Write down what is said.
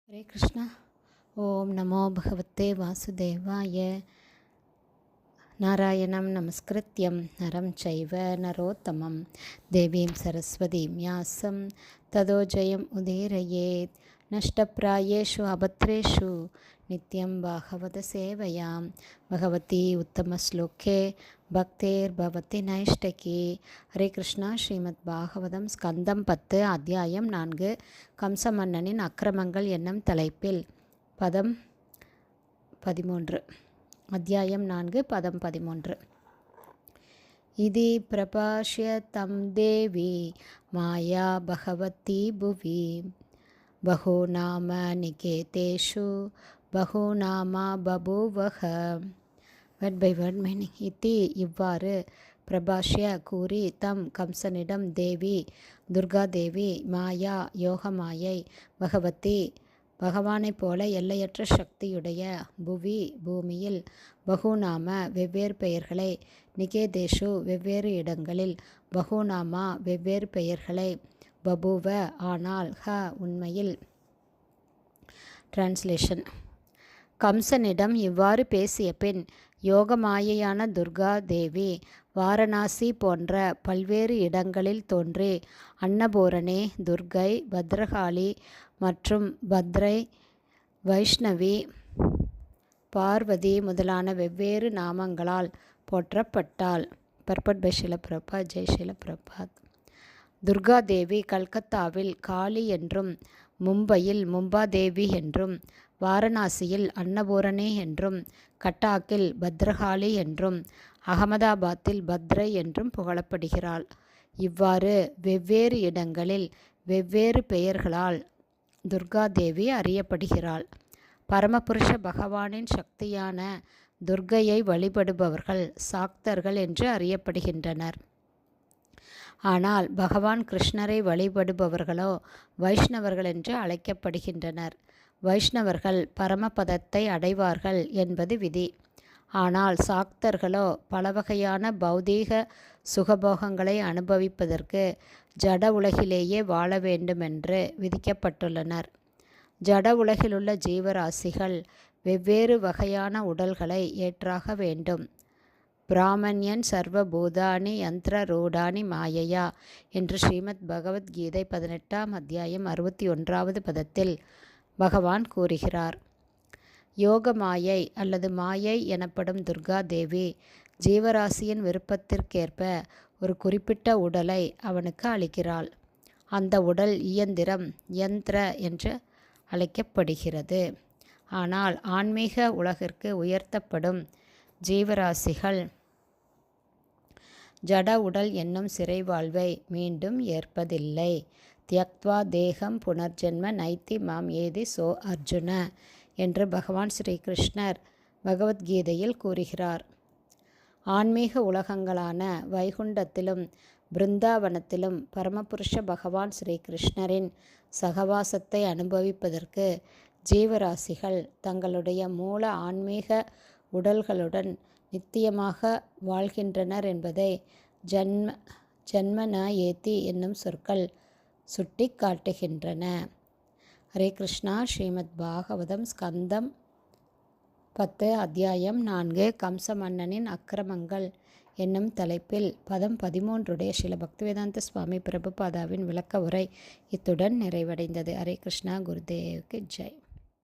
हरे कृष्ण। ओम नमो भगवते वासुदेवाय। नारायणं नमस्कृत्यं नरं चैव नरोत्तमं देवीं सरस्वतीं व्यासं ततो जयम् उदीरयेत्। नष्टप्रायेषु अभद्रेषु नित्यं भागवत सेवयां भगवती उत्तमश्लोके பக்தேர்பவதி நைஷ்டகி. ஹரே கிருஷ்ணா. ஸ்ரீமத் பாகவதம் ஸ்கந்தம் 10 அத்தியாயம் 4 கம்சமன்னனின் அக்கிரமங்கள் என்னும் தலைப்பில் பதம் 13. அத்தியாயம் 4 பதம் 13. இதி பிரபாஷ்ய தம் தேவி மாயா பகவதி புவி பகூநாம நிகேதேஷு பகூநாமா பபூவஹ. Word by word meaning. இத்தி இவ்வாறு பிரபாஷ்ய கூறி தம் கம்சனிடம் தேவி துர்காதேவி மாயா யோகமாயை பகவதி பகவானைப் போல எல்லையற்ற சக்தியுடைய புவி பூமியில் பகுநாம வெவ்வேறு பெயர்களை நிகேதேஷு வெவ்வேறு இடங்களில் பகுநாமா வெவ்வேறு பெயர்களை பபுவ ஆனால் உண்மையில். டிரான்ஸ்லேஷன். கம்சனிடம் இவ்வாறு பேசிய பின் யோகமாயையான துர்கா தேவி வாரணாசி போன்ற பல்வேறு இடங்களில் தோன்றி அன்னபூரணி, துர்கை, பத்ரகாளி மற்றும் பத்ரை, வைஷ்ணவி, பார்வதி முதலான வெவ்வேறு நாமங்களால் போற்றப்பட்டாள். பர்பட் பை ஷீல பிரபாத். ஜெய் ஷீல பிரபாத். துர்காதேவி கல்கத்தாவில் காளி என்றும், மும்பையில் மும்பாதேவி என்றும், வாரணாசியில் அன்னபூரணி என்றும், கட்டாக்கில் பத்ரகாளி என்றும், அகமதாபாத்தில் பத்ரை என்றும் புகழப்படுகிறாள். இவ்வாறு வெவ்வேறு இடங்களில் வெவ்வேறு பெயர்களால் துர்காதேவி அறியப்படுகிறாள். பரமபுருஷ பகவானின் சக்தியான துர்கையை வழிபடுபவர்கள் சாக்தர்கள் என்று அறியப்படுகின்றனர். ஆனால் பகவான் கிருஷ்ணரை வழிபடுபவர்களோ வைஷ்ணவர்கள் என்று அழைக்கப்படுகின்றனர். வைஷ்ணவர்கள் பரமபதத்தை அடைவார்கள் என்பது விதி. ஆனால் சாக்தர்களோ பலவகையான பௌதீக சுகபோகங்களை அனுபவிப்பதற்கு ஜட உலகிலேயே வாழ வேண்டுமென்று விதிக்கப்பட்டுள்ளனர். ஜட உலகிலுள்ள ஜீவராசிகள் வெவ்வேறு வகையான உடல்களை ஏற்றாக வேண்டும். பிராமணியன் சர்வபூதானி யந்திர ரூடானி மாயையா என்று ஸ்ரீமத் பகவத்கீதை 18ஆம் அத்தியாயம் 61வது பதத்தில் பகவான் கூறுகிறார். யோக மாயை அல்லது மாயை எனப்படும் துர்கா தேவி ஜீவராசியின் விருப்பத்திற்கேற்ப ஒரு குறிப்பிட்ட உடலை அவனுக்கு அளிக்கிறாள். அந்த உடல் இயந்திரம் யந்திர என்று அழைக்கப்படுகிறது. ஆனால் ஆன்மீக உலகிற்கு உயர்த்தப்படும் ஜீவராசிகள் ஜட உடல் என்னும் சிறை வாழ்வை மீண்டும் ஏற்பதில்லை. தியக்த்வா தேகம் புனர்ஜென்ம நைத்தி மாம் ஏதி சோ அர்ஜுன என்று பகவான் ஸ்ரீகிருஷ்ணர் பகவத்கீதையில் கூறுகிறார். ஆன்மீக உலகங்களான வைகுண்டத்திலும் பிருந்தாவனத்திலும் பரமபுருஷ பகவான் ஸ்ரீகிருஷ்ணரின் சகவாசத்தை அனுபவிப்பதற்கு ஜீவராசிகள் தங்களுடைய மூல ஆன்மீக உடல்களுடன் நித்தியமாக வாழ்கின்றனர் என்பதை ஜன்ம ந ஏத்தி என்னும் சொற்கள் சுட்டி காட்டுகின்றன. ஹரே கிருஷ்ணா. ஸ்ரீமத் பாகவதம் ஸ்கந்தம் 10 அத்தியாயம் 4 கம்சமன்னனின் அக்கிரமங்கள் என்னும் தலைப்பில் பதம் 13 ஸ்ரீல பக்திவேதாந்த சுவாமி பிரபுபாதாவின் விளக்க உரை இத்துடன் நிறைவடைந்தது. ஹரே கிருஷ்ணா. குருதேவுக்கு ஜெய்.